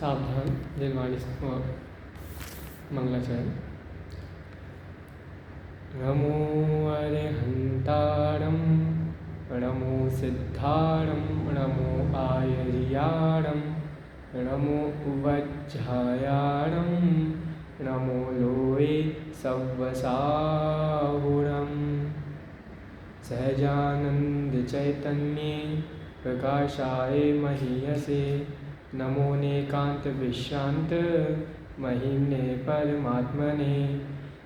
सावधान दिलवाणी मंगलाचरण। नमो अरिहंतारं नमो सिद्धारं नमो आयर्याणं नमो वज्रायाणं नमो लोये सव्वसाहुरं सहजानंद चैतन्ये प्रकाशाय महीयसे नमो नेकांत विश्रांत महिम्ने परमात्मने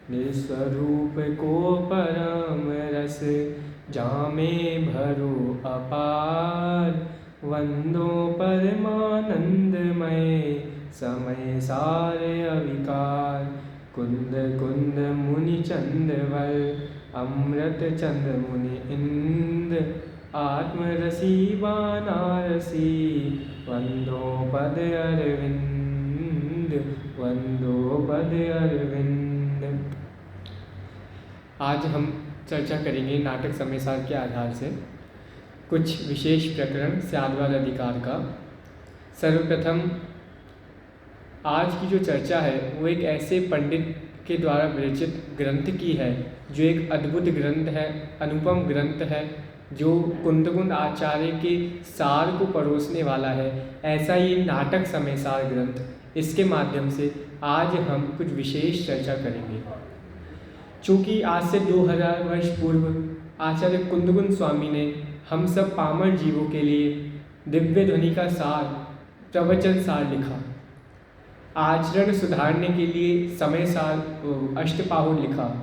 निस्वरूप को परम रस जामे भरो अपार वंदो परमानंदमय समय सार अविकार कुंद कुंद मुनि चंदवल अमृत चंद मुनि इंद आत्मरसी वानारसी वंदो पद अरविंद वंदो पद अरविंद। आज हम चर्चा करेंगे नाटक समय सार के आधार से कुछ विशेष प्रकरण स्याद्वाद अधिकार का। सर्वप्रथम आज की जो चर्चा है वो एक ऐसे पंडित के द्वारा विरचित ग्रंथ की है जो एक अद्भुत ग्रंथ है, अनुपम ग्रंथ है, जो कुंदकुंद आचार्य के सार को परोसने वाला है। ऐसा ये नाटक समय सार ग्रंथ, इसके माध्यम से आज हम कुछ विशेष चर्चा करेंगे। चूँकि आज से 2000 वर्ष पूर्व आचार्य कुंदकुंद स्वामी ने हम सब पामर जीवों के लिए दिव्य ध्वनि का सार, प्रवचन सार लिखा। आचरण सुधारने के लिए समय सार अष्टपाहुर लिखा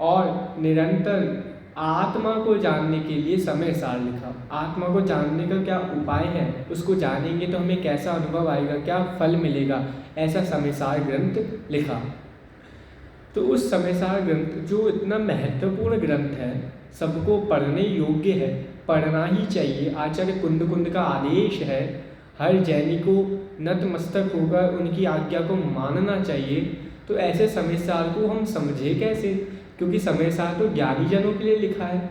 और निरंतर आत्मा को जानने के लिए समय सार लिखा। आत्मा को जानने का क्या उपाय है, उसको जानेंगे तो हमें कैसा अनुभव आएगा, क्या फल मिलेगा, ऐसा समय सार ग्रंथ लिखा। तो उस समय सार ग्रंथ जो इतना महत्वपूर्ण ग्रंथ है, सबको पढ़ने योग्य है, पढ़ना ही चाहिए। आचार्य कुंदकुंद का आदेश है, हर जैनी को नतमस्तक होकर उनकी आज्ञा को मानना चाहिए। तो ऐसे समय सार को हम समझे कैसे, क्योंकि समय सार तो ज्ञानी जनों के लिए लिखा है।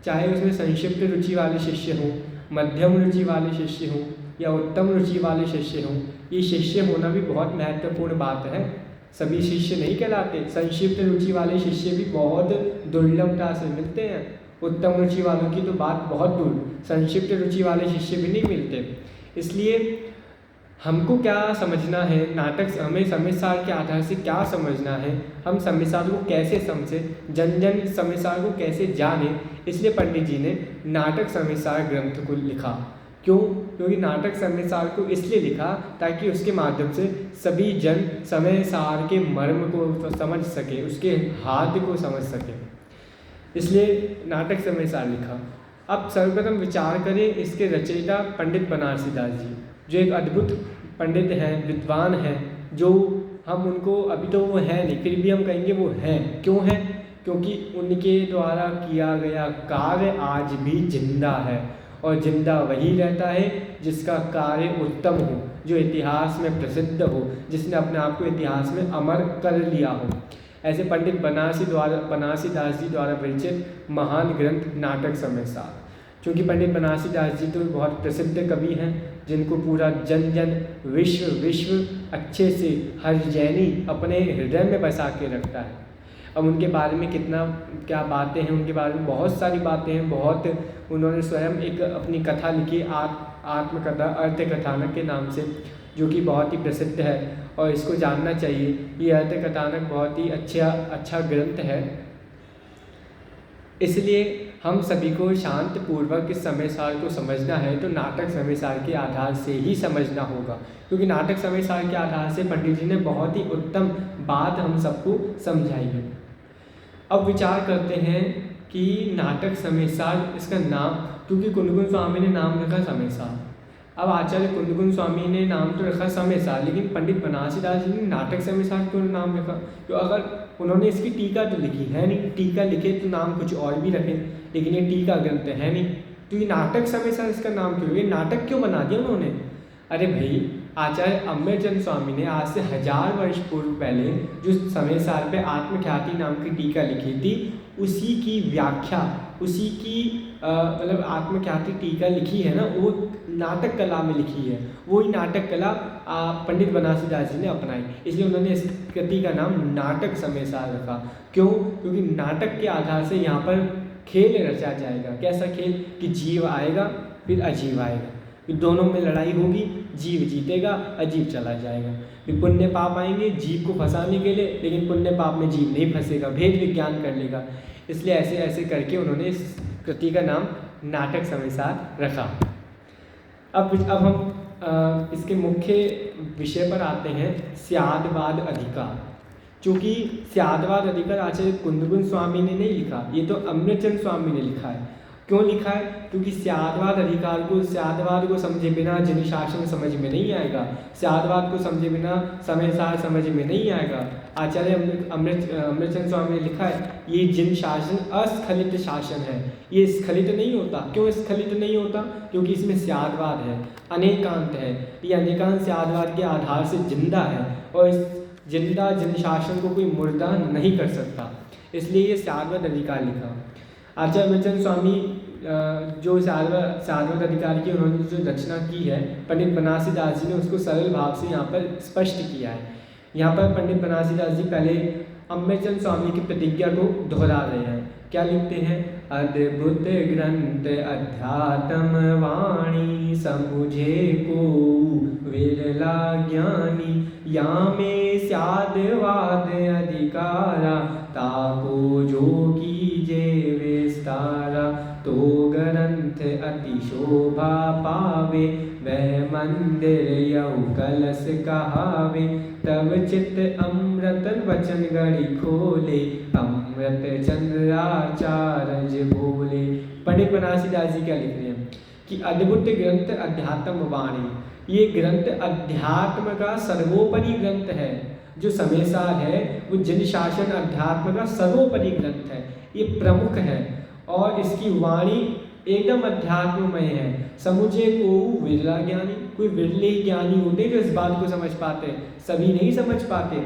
चाहे उसमें संक्षिप्त रुचि वाले शिष्य हों, मध्यम रुचि वाले शिष्य हों या उत्तम रुचि वाले शिष्य हों, ये शिष्य होना भी बहुत महत्वपूर्ण बात है। सभी शिष्य नहीं कहलाते। संक्षिप्त रुचि वाले शिष्य भी बहुत दुर्लभता से मिलते हैं। उत्तम रुचि वालों की तो बात बहुत दूर, संक्षिप्त रुचि वाले शिष्य भी नहीं मिलते। इसलिए हमको क्या समझना है, नाटक हमें समय सार के आधार से क्या समझना है, हम समय सार को कैसे समझे, जन जन समय सार को कैसे जाने, इसलिए पंडित जी ने नाटक समय सार ग्रंथ को लिखा। क्यों? क्योंकि नाटक समय सार को इसलिए लिखा ताकि उसके माध्यम से सभी जन समय सार के मर्म को समझ सके, उसके हाथ को समझ सके, इसलिए नाटक समय सार लिखा। अब सर्वप्रथम विचार करें इसके रचयिता पंडित बनारसी दास जी, जो एक अद्भुत पंडित हैं, विद्वान हैं, जो हम उनको, अभी तो वो है नहीं, फिर भी हम कहेंगे वो हैं। क्यों हैं? क्योंकि उनके द्वारा किया गया कार्य आज भी जिंदा है, और जिंदा वही रहता है जिसका कार्य उत्तम हो, जो इतिहास में प्रसिद्ध हो, जिसने अपने आप को इतिहास में अमर कर लिया हो। ऐसे पंडित बनारसी दास जी द्वारा विरचित महान ग्रंथ नाटक समय सार। क्योंकि पंडित बनारसी दास जी तो बहुत प्रसिद्ध कवि हैं, जिनको पूरा जन जन विश्व अच्छे से हर जैनी अपने हृदय में बसा के रखता है। अब उनके बारे में कितना क्या बातें हैं, उनके बारे में बहुत सारी बातें हैं। बहुत उन्होंने स्वयं एक अपनी कथा लिखी, आत्मकथा अर्थ कथानक के नाम से, जो कि बहुत ही प्रसिद्ध है और इसको जानना चाहिए। ये अर्थ कथानक बहुत ही अच्छा ग्रंथ है। इसलिए हम सभी को शांतपूर्वक इस समय सार को समझना है तो नाटक समय सार के आधार से ही समझना होगा, क्योंकि नाटक समय सार के आधार से पंडित जी ने बहुत ही उत्तम बात हम सबको समझाई है। अब विचार करते हैं कि नाटक समय सार, इसका नाम, क्योंकि कुंदकुंद स्वामी ने नाम रखा समय सार। अब आचार्य कुंदकुंद स्वामी ने नाम तो रखा समय सार, लेकिन पंडित बनारसी दास जी ने नाटक समय सार क्यों नाम रखा? तो अगर उन्होंने इसकी टीका तो लिखी है नहीं, टीका लिखे तो नाम कुछ और भी रखें, लेकिन ये टीका ग्रंथ है नहीं, तो ये नाटक समय सार इसका नाम क्यों, ये नाटक क्यों बना दिया उन्होंने? अरे भाई, आचार्य अमृतचंद स्वामी ने आज से 1000 वर्ष पूर्व पहले जो समय सार पे आत्मख्याति नाम की टीका लिखी थी, उसी की व्याख्या, उसी की मतलब आत्मख्याति टीका लिखी है ना, वो नाटक कला में लिखी है। वही नाटक कला पंडित बनारसीदास जी ने अपनाई, इसलिए उन्होंने इस कृति का नाम नाटक समेसार रखा। क्यों? क्योंकि नाटक के आधार से यहाँ पर खेल रचा जाएगा। कैसा खेल? कि जीव आएगा फिर अजीव आएगा, फिर दोनों में लड़ाई होगी, जीव जीतेगा, अजीव चला जाएगा। फिर पुण्य पाप आएंगे जीव को फंसाने के लिए, लेकिन पुण्य पाप में जीव नहीं फंसेगा, भेद विज्ञान कर लेगा। इसलिए ऐसे ऐसे करके उन्होंने इस कृति का नाम नाटक समेसार रखा। अब हम इसके मुख्य विषय पर आते हैं, स्यादवाद अधिकार। चूँकि स्यादवाद अधिकार आचार्य कुंदगुन स्वामी ने नहीं लिखा, ये तो अमृतचंद स्वामी ने लिखा है। क्यों लिखा है? क्योंकि स्यादवाद अधिकार को, स्यादवाद को समझे बिना जिन शासन समझ में नहीं आएगा, स्यादवाद को समझे बिना समय सार समझ में नहीं आएगा। आचार्य अमृतचंद स्वामी ने लिखा है, ये जिन शासन अस्खलित शासन है, ये स्खलित नहीं होता। क्यों स्खलित नहीं होता? क्योंकि इसमें स्यादवाद है, अनेकांत है। ये अनेकांत स्यादवाद के आधार से जिंदा है, और इस जिंदा जिन शासन को कोई मुर्दा नहीं कर सकता, इसलिए ये स्यादवाद अधिकार लिखा। आचार्य अमृतचंद स्वामी जो स्यादवाद अधिकार की उन्होंने जो रचना की है, पंडित बनारसीदास जी ने उसको सरल भाव से यहाँ पर स्पष्ट किया है। यहाँ पर पंडित बनारसीदास जी पहले अमृतचंद स्वामी की प्रतिज्ञा को दोहरा रहे हैं। क्या लिखते हैं? अद्भुत ग्रंथ अध्यात्म वाणी, समुझे को विरला ज्ञानी, या में स्यादवाद अधिकारा, ताको जो कीजे विस्तारा, तो ग्रंथ अति शोभा पावे, वह मंदिर यऊ कलश कहावे, तब चित्त अमृत वचन गढ़ी खोले, अमृत चंद्राचार्य बोले। पंडित बनारसीदास जी क्या लिख रहे हैं कि अद्भुत ग्रंथ अध्यात्म वाणी, ये ग्रंथ अध्यात्म का सर्वोपरि ग्रंथ है। जो समेसार है वो जिन शासन अध्यात्म का सर्वोपरि ग्रंथ है, ये प्रमुख है, और इसकी वाणी एकदम अध्यात्ममय है। समुझे को विरला ज्ञानी, कोई विरले ज्ञानी होते जो इस बात को समझ पाते, सभी नहीं समझ पाते।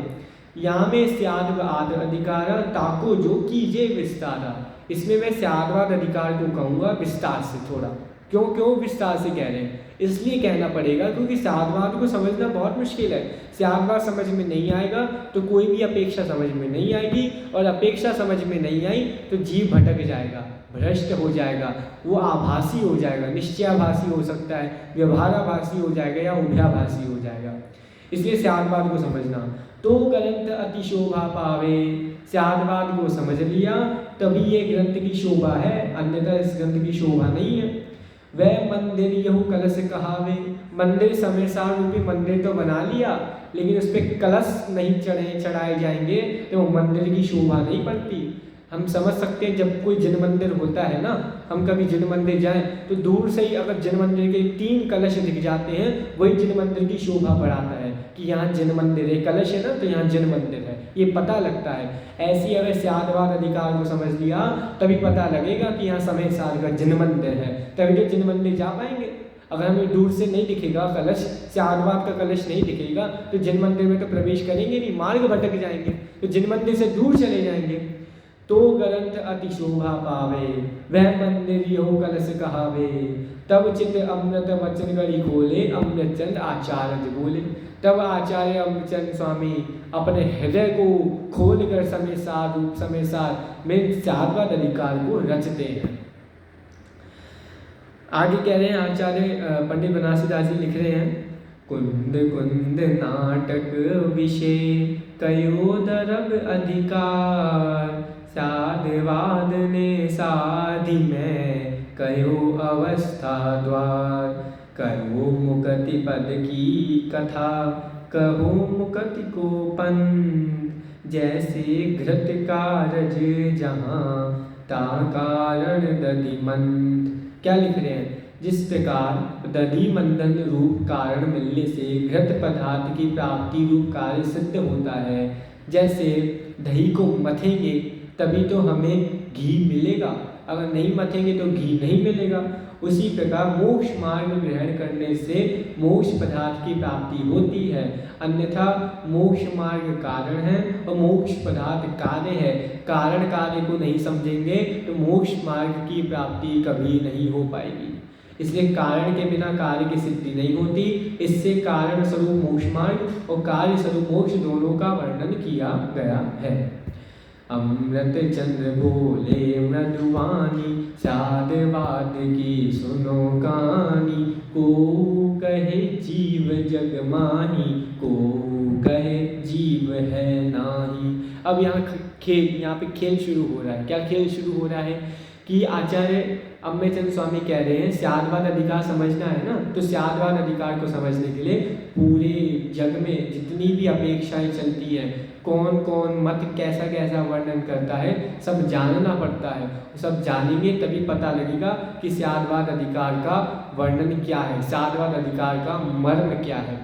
यहाँ में स्यादवाद अधिकार ताको जो कीजे विस्तारा, इसमें मैं स्यादवाद अधिकार को कहूँगा विस्तार से थोड़ा। क्यों विस्तार से कह रहे हैं? इसलिए कहना पड़ेगा क्योंकि स्यादवाद को समझना बहुत मुश्किल है। स्यादवाद समझ में नहीं आएगा तो कोई भी अपेक्षा समझ में नहीं आएगी, और अपेक्षा समझ में नहीं आई तो जीव भटक जाएगा, भ्रष्ट हो जाएगा, वो आभासी हो जाएगा, निश्चयाभासी हो सकता है, व्यवहाराभासी हो जाएगा, या उभयाभासी हो जाएगा। इसलिए स्यादवाद को समझना। तो ग्रंथ अति शोभा पावे, स्यादवाद को समझ लिया तभी ये ग्रंथ की शोभा है, अन्यथा इस ग्रंथ की शोभा नहीं है। वह मंदिर यहू कलश कहावे, मंदिर समेसार रूपी मंदिर तो बना लिया, लेकिन उस पर कलश नहीं चढ़ाए जाएंगे तो वो मंदिर की शोभा नहीं बढ़ती। हम समझ सकते हैं जब कोई जिन मंदिर होता है ना, हम कभी जिन मंदिर जाएं तो दूर से ही अगर जिन मंदिर के 3 कलश दिख जाते हैं, वही जिन मंदिर की शोभा बढ़ाता है कि यहाँ जिन मंदिर है, कलश है ना तो यहाँ जिन मंदिर है, ये पता लगता है। ऐसी अगर स्यादवाद अधिकार को समझ लिया तभी पता लगेगा कि यहाँ समय साल का जिन मंदिर है, तभी तो जिन मंदिर जा पाएंगे। अगर हमें दूर से नहीं दिखेगा कलश, स्यादवाद का कलश नहीं दिखेगा तो जिन मंदिर में तो प्रवेश करेंगे नहीं, मार्ग भटक जाएंगे, तो जिन मंदिर से दूर चले जाएंगे। तो ग्रंथ अति शोभा पावे, वह मंदिर यो कलश कहावे, तब चित अमृत वचन गढ़ी खोले, अमृतचंद आचार्य बोले। तब आचार्य अमृतचंद स्वामी अपने हृदय को खोल कर समेसार रूप समेसार में स्यादवाद अधिकार को रचते हैं। आगे कह रहे हैं आचार्य पंडित बनारसीदास जी लिख रहे हैं, कुंद कुंद नाटक विषय कयो दरब अधिकार, स्यादवाद ने साधि में कयो अवस्था द्वार, कहो मुक्ति पद की कथा कहो मुक्ति को पंथ, जैसे घृत कारज जहाँ ता कारण दधिमंथ। क्या लिख रहे हैं? जिस प्रकार दधि मंदन रूप कारण मिलने से घृत पदार्थ की प्राप्ति रूप कार्य सिद्ध होता है, जैसे दही को मथेंगे तभी तो हमें घी मिलेगा, अगर नहीं मथेंगे तो घी नहीं मिलेगा। उसी प्रकार मोक्ष मार्ग ग्रहण करने से मोक्ष पदार्थ की प्राप्ति होती है, अन्यथा मोक्ष मार्ग कारण है और मोक्ष पदार्थ कार्य है। कारण कार्य को नहीं समझेंगे तो मोक्ष मार्ग की प्राप्ति कभी नहीं हो पाएगी। इसलिए कारण के बिना कार्य की सिद्धि नहीं होती। इससे कारण स्वरूप मोक्ष मार्ग और कार्य स्वरूप मोक्ष दोनों का वर्णन किया गया है। अमृत चंद्र बोले मृदुवानी, साधवाद की सुनो कहानी। को कहे जीव जग माही, को कहे जीव है नाही। अब यहाँ पे खेल शुरू हो रहा है। क्या खेल शुरू हो रहा है कि आचार्य अम्बेचंद स्वामी कह रहे हैं स्यादवाद अधिकार समझना है ना, तो स्यादवाद अधिकार को समझने के लिए पूरे जग में जितनी भी अपेक्षाएं चलती है, कौन कौन मत कैसा कैसा वर्णन करता है, सब जानना पड़ता है। सब जानेंगे तभी पता लगेगा कि स्यादवाद अधिकार का वर्णन क्या है, स्यादवाद अधिकार का मर्म क्या है।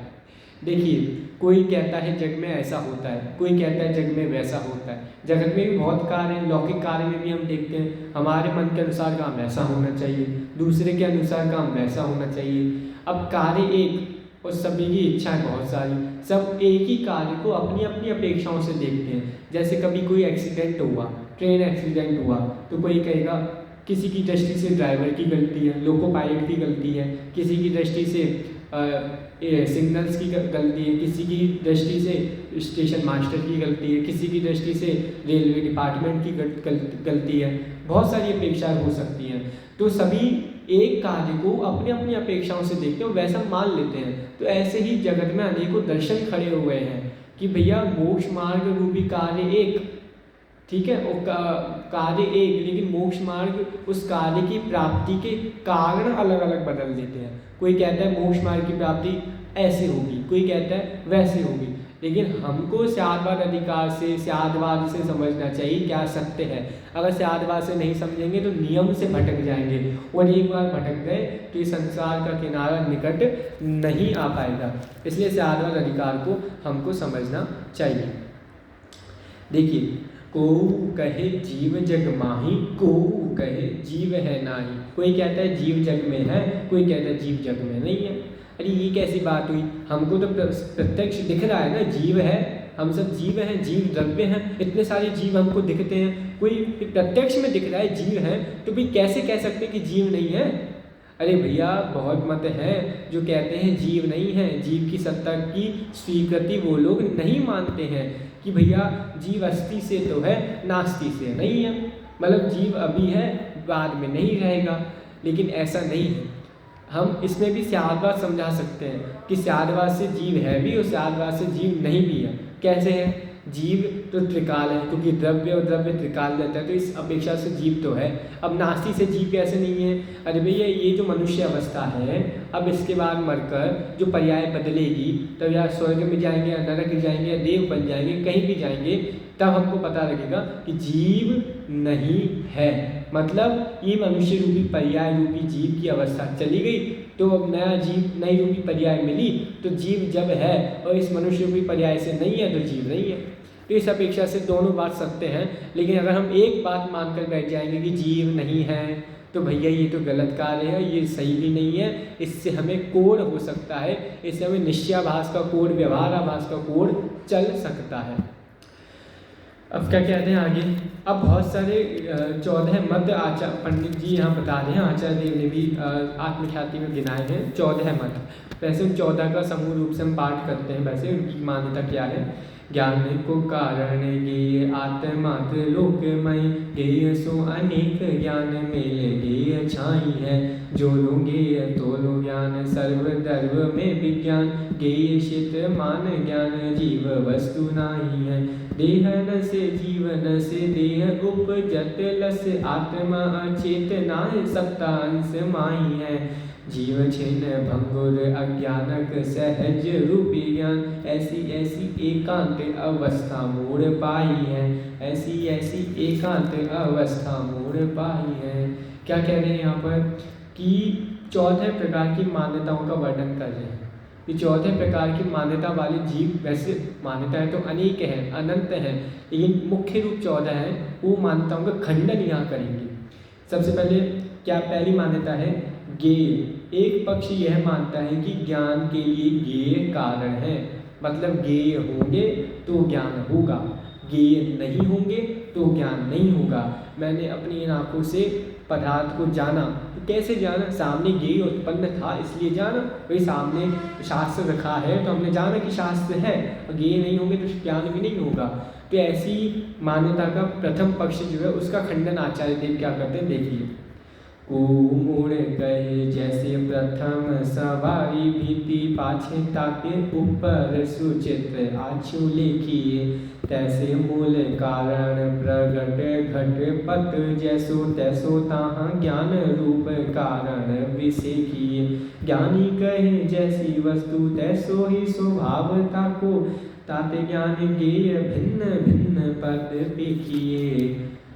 देखिए, कोई कहता है जग में ऐसा होता है, कोई कहता है जग में वैसा होता है। जगत में भी बहुत कार्य हैं, लौकिक कार्य में भी हम देखते हैं हमारे मन के अनुसार काम ऐसा होना चाहिए, दूसरे के अनुसार काम वैसा होना चाहिए। अब कार्य एक और सभी की इच्छाएं बहुत सारी, सब एक ही कार्य को अपनी अपनी अपेक्षाओं से देखते हैं। जैसे कभी कोई एक्सीडेंट हुआ, ट्रेन एक्सीडेंट हुआ, तो कोई कहेगा किसी की दृष्टि से ड्राइवर की गलती है, लोको पायलट की गलती है, किसी की दृष्टि से सिग्नल्स की गलती है, किसी की दृष्टि से स्टेशन मास्टर की गलती है, किसी की दृष्टि से रेलवे डिपार्टमेंट की गलती है। बहुत सारी अपेक्षाएं हो सकती हैं। तो सभी एक कार्य को अपनी अपनी अपेक्षाओं से देखते हैं, वैसा मान लेते हैं। तो ऐसे ही जगत में अनेकों दर्शन खड़े हुए हैं कि भैया मोक्ष मार्ग रूपी कार्य एक, ठीक है, और कार्य एक, लेकिन मोक्ष मार्ग उस कार्य की प्राप्ति के कारण अलग अलग बदल देते हैं। कोई कहता है मोक्ष मार्ग की प्राप्ति ऐसे होगी, कोई कहता है वैसे होगी, लेकिन हमको स्यादवाद अधिकार से, स्यादवाद से समझना चाहिए क्या सत्य है। अगर स्यादवाद से नहीं समझेंगे तो नियम से भटक जाएंगे, और एक बार भटक गए तो ये संसार का किनारा निकट नहीं आ पाएगा। इसलिए स्यादवाद अधिकार को हमको समझना चाहिए। देखिए, को कहे जीव जग माही, को कहे जीव है नाही। कोई कहता है जीव जग में है, कोई कहता है जीव जग में नहीं है। अरे ये कैसी बात हुई, हमको तो प्रत्यक्ष दिख रहा है ना, जीव है, हम सब जीव हैं, जीव द्रव्य हैं, इतने सारे जीव हमको दिखते हैं। कोई प्रत्यक्ष में दिख रहा है जीव है, तो भाई कैसे कह सकते कि जीव नहीं है। अरे भैया, बहुत मत हैं जो कहते हैं जीव नहीं है, जीव की सत्ता की स्वीकृति वो लोग नहीं मानते हैं कि भैया जीव अस्थि से तो है, नास्ति से नहीं है। मतलब जीव अभी है, बाद में नहीं रहेगा, लेकिन ऐसा नहीं है। हम इसमें भी स्यादवाद समझा सकते हैं कि स्यादवाद से जीव है भी और स्यादवाद से जीव नहीं भी है। कैसे है? जीव तो त्रिकाल है, क्योंकि द्रव्य और द्रव्य त्रिकाल रहता है, तो इस अपेक्षा से जीव तो है। अब नास्ति से जीव कैसे नहीं है? अरे भैया, ये जो मनुष्य अवस्था है, अब इसके बाद मरकर जो पर्याय बदलेगी, तब या स्वर्ग में जाएंगे या नरक जाएंगे या देव बन जाएंगे, कहीं भी जाएंगे, तब हमको पता लगेगा कि जीव नहीं है। मतलब ये मनुष्य रूपी पर्याय रूपी जीव की अवस्था चली गई, तो अब नया जीव नई रूपी पर्याय मिली, तो जीव जब है और इस मनुष्य रूपी पर्याय से नहीं है तो जीव नहीं है। तो इस अपेक्षा से दोनों बात सत्य हैं, लेकिन अगर हम एक बात मानकर बैठ जाएंगे कि जीव नहीं है, तो भैया ये तो गलत कार्य है, ये सही भी नहीं है। इससे हमें कोढ़ हो सकता है, इससे हमें निश्चयाभास का कोढ़, व्यवहाराभास का कोढ़ चल सकता है। अब क्या कहते हैं आगे? अब बहुत सारे 14 मत पंडित जी यहाँ बता रहे हैं, आचार्य देव ने भी आत्मख्याति में गिनाए हैं 14 मत। वैसे उन 14 का समूह रूप से हम पाठ करते हैं। वैसे उनकी मान्यता क्या है? ज्ञान को कारण गेय आत्मात्र लोकमय, गेय सो अनेक ज्ञान मेले गेय छाई है। जो लो गेय तो लो ज्ञान, सर्वधर्म में विज्ञान, गेय क्षेत्र मान ज्ञान, जीव वस्तु नाही है। देह न से जीवन से देह उपजत लस, आत्मा चेतना सत्ता अंश माही है। जीव छिन्न भंगुर अज्ञानक सहज रूपी ज्ञान, ऐसी ऐसी एकांत अवस्था मूढ़ पाई है। ऐसी ऐसी एकांत अवस्था मूढ़ पाई है। क्या कह रहे हैं यहाँ पर? कि 14 प्रकार की मान्यताओं का वर्णन कर रहे हैं। ये 14 प्रकार की मान्यता वाले जीव, वैसे मान्यताएं तो अनेक हैं, अनंत हैं, लेकिन मुख्य रूप 14 हैं। वो मान्यताओं का खंडन यहाँ करेंगे। सबसे पहले क्या पहली मान्यता है ज्ञेय। एक पक्ष यह मानता है कि ज्ञान के लिए ज्ञेय कारण है, मतलब ज्ञेय होंगे तो ज्ञान होगा, ज्ञेय नहीं होंगे तो ज्ञान नहीं होगा। मैंने अपनी इन आँखों से पदार्थ को जाना, तो कैसे जाना? सामने ज्ञेय उत्पन्न था इसलिए जाना। वही सामने शास्त्र रखा है तो हमने जाना कि शास्त्र है, और ज्ञेय नहीं होंगे तो ज्ञान भी नहीं होगा। तो ऐसी मान्यता का प्रथम पक्ष जो है उसका खंडन आचार्य देव क्या करते हैं, देखिए। कुमूढ़ कहे जैसे प्रथम सवारी भीति पाछे ताके ऊपर सुचित्र आछू लिखिए, तैसे मूल कारण प्रगट घट पत जैसो तैसो ताहाँ ज्ञान रूप कारण विषेखिए। ज्ञानी कहे जैसी वस्तु तैसो ही स्वभाव ताको, ताते ज्ञान ज्ञेय भिन्न भिन्न पद पेखिए।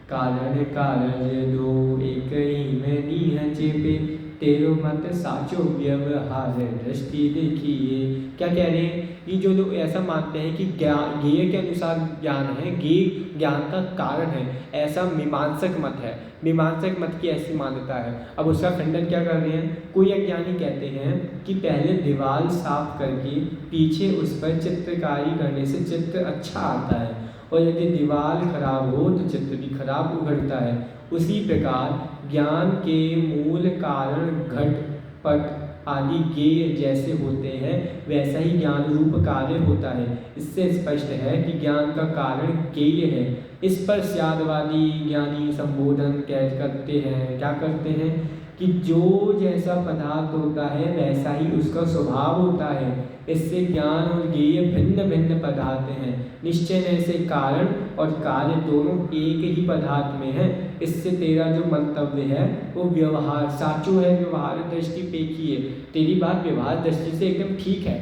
कारण कारज दो एक ही में नीह चेपे, तेरो मत साचो व्यवहार दृष्टि देखिए। क्या कह रहे हैं? ये जो लोग ऐसा मानते हैं कि ज्ञेय के अनुसार ज्ञान है, ज्ञेय ज्ञान का कारण है, ऐसा मीमांसक मत है। मीमांसक मत की ऐसी मान्यता है। अब उसका खंडन क्या कर रहे हैं? कोई अज्ञानी कहते हैं कि पहले दीवार साफ करके पीछे उस पर चित्रकारी करने से चित्र अच्छा आता है, और यदि दीवार खराब हो तो चित्र भी खराब उभरता है। उसी प्रकार ज्ञान के मूल कारण घट पट आदि ज्ञेय जैसे होते हैं, वैसा ही ज्ञान रूप कार्य होता है। इससे स्पष्ट है कि ज्ञान का कारण ज्ञेय है। इस पर स्यादवादी ज्ञानी संबोधन करते हैं, क्या करते हैं कि जो जैसा पदार्थ होता है वैसा ही उसका स्वभाव होता है। इससे ज्ञान और ज्ञेय भिन्न भिन्न पदार्थ हैं। निश्चय से कारण और कार्य दोनों एक ही पदार्थ में है। इससे तेरा जो मंतव्य है वो व्यवहार साचो है, व्यवहार दृष्टि पेखी है। तेरी बात व्यवहार दृष्टि से एकदम ठीक है,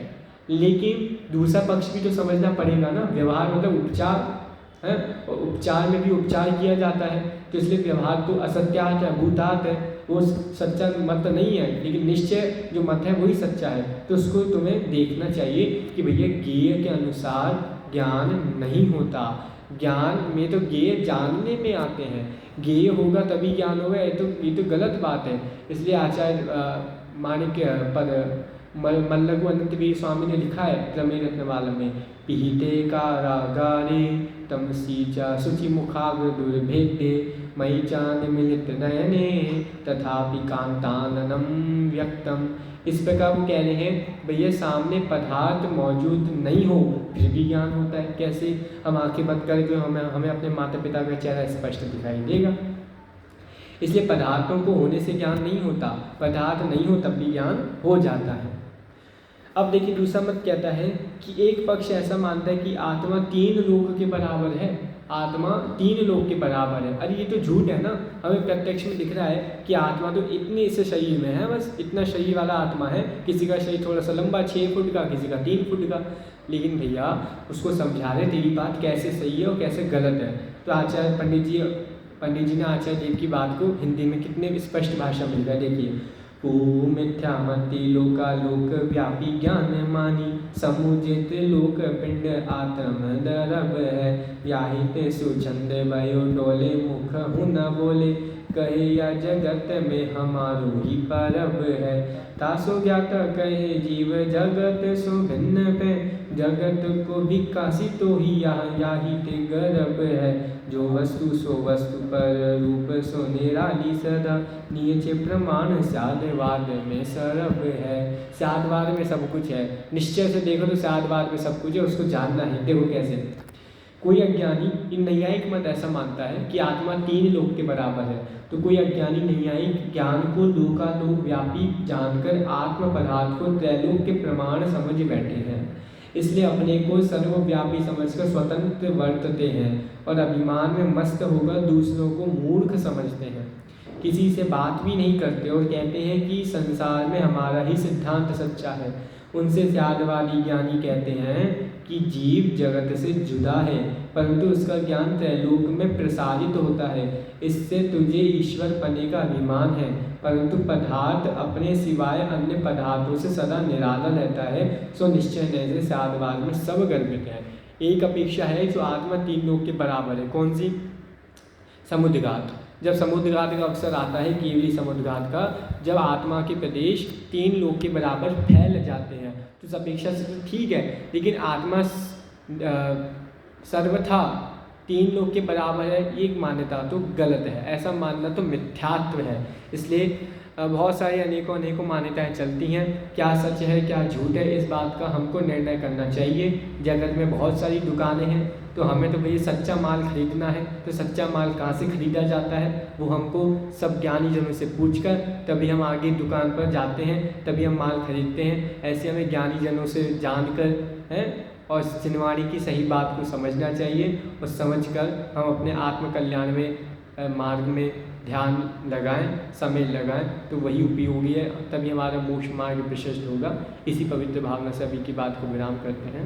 लेकिन दूसरा पक्ष भी तो समझना पड़ेगा ना। व्यवहार मतलब उपचार है, और उपचार में भी उपचार किया जाता है, तो इसलिए व्यवहार तो असत्यात है, भूतात है, वो सच्चा मत नहीं है, लेकिन निश्चय जो मत है वही सच्चा है। तो उसको तुम्हें देखना चाहिए कि भैया ज्ञेय के अनुसार ज्ञान नहीं होता। ज्ञान में तो ज्ञेय जानने में आते हैं, ज्ञेय होगा तभी ज्ञान होगा, ये तो गलत बात है। इसलिए आचार्य माणिक्य पर मल्लघु अनंत वीर स्वामी ने लिखा है प्रमेय रत्नमाला में, पिहिते कारागारे तमसीचा शुचि मुखाग्र दुर्भेद्ये, मयि चांद मिलित नयने तथापि कांताननम व्यक्तम। इस प्रकार वो कह रहे हैं भैया सामने पदार्थ मौजूद नहीं हो फिर भी ज्ञान होता है। कैसे? हम आंखें बंद करें तो हमें अपने माता पिता का चेहरा स्पष्ट दिखाई देगा। इसलिए पदार्थों को होने से ज्ञान नहीं होता, पदार्थ नहीं हो तब भी ज्ञान हो जाता है। अब देखिए दूसरा मत कहता है कि एक पक्ष ऐसा मानता है कि आत्मा 3 लोक के बराबर है, आत्मा 3 लोक के बराबर है। अरे ये तो झूठ है ना। हमें प्रत्यक्ष में दिख रहा है कि आत्मा तो इतने से शरीर में है, बस इतना शरीर वाला आत्मा है। किसी का शरीर थोड़ा सा लंबा 6 फुट का, किसी का 3 फुट का। लेकिन भैया उसको समझा रहे तेरी बात कैसे सही है और कैसे गलत है। तो आचार्य पंडित जी ने आचार्य देव की बात को हिंदी में कितने स्पष्ट भाषा मिल रहा है। देखिए, को मिथ्यामति लोकालोक व्यापी ज्ञान मानी, समुचित लोक पिंड आत्म दरब है, व्याहित सुछंद भयो डोले मुख हूँ न बोले, कहे या जगत में हमारो ही परब है, तासो ज्ञात कहे जीव जगत सो भिन्न पे, जगत को विकासी तो ही याही ते गर्भ है, जो वस्तु सो वस्तु पर रूप सो निराली सदा, नीचे प्रमाण साधवाद में सरब है। साधवाद में सब कुछ है, निश्चय से देखो तो साधवाद में सब कुछ है, उसको जानना है। देखो कैसे कोई अज्ञानी नैयायिक मत ऐसा मानता है कि आत्मा 3 लोक के बराबर है, तो कोई अज्ञानी नैयायिक ज्ञान को लोकालोक व्यापी जानकर आत्म पदार्थ को त्रैलोक के प्रमाण समझ बैठे हैं, इसलिए अपने को सर्वव्यापी समझकर स्वतंत्र वर्तते हैं और अभिमान में मस्त होकर दूसरों को मूर्ख समझते हैं। किसी से बात भी नहीं करते और कहते हैं कि संसार में हमारा ही सिद्धांत सच्चा है। उनसे साध्यवादी ज्ञानी कहते हैं कि जीव जगत से जुदा है, परंतु उसका ज्ञान त्रैलोक में प्रसारित होता है। इससे तुझे ईश्वर पने का अभिमान है, परंतु पदार्थ अपने सिवाय अन्य पदार्थों से सदा निराला रहता है। सो निश्चय से साधवाद में सब गर्भित है। एक अपेक्षा है जो आत्मा 3 लोक के बराबर है। कौन सी? समुद्घात। जब समुद्रघात का अवसर आता है, केवली समुद्रघात का, जब आत्मा के प्रदेश 3 लोक के बराबर फैल जाते हैं। तो इस अपेक्षा से तो ठीक है, लेकिन आत्मा सर्वथा 3 लोक के बराबर है, ये मान्यता तो गलत है। ऐसा मानना तो मिथ्यात्व है। इसलिए बहुत सारी अनेकों मान्यताएं चलती हैं। क्या सच है क्या झूठ है, इस बात का हमको निर्णय करना चाहिए। जगत में बहुत सारी दुकानें हैं, तो हमें तो भई सच्चा माल खरीदना है, तो सच्चा माल कहाँ से खरीदा जाता है वो हमको सब ज्ञानी जनों से पूछकर तभी हम आगे दुकान पर जाते हैं, तभी हम माल खरीदते हैं। ऐसे हमें ज्ञानी जनों से जानकर हैं और चिनवाड़ी की सही बात को समझना चाहिए, और समझकर हम अपने आत्म कल्याण में मार्ग में ध्यान लगाएं, समय लगाएं, तो वही उपयोगी है। तभी हमारा मोक्ष मार्ग प्रशस्त होगा। इसी पवित्र भावना से अभी की बात को विराम करते हैं।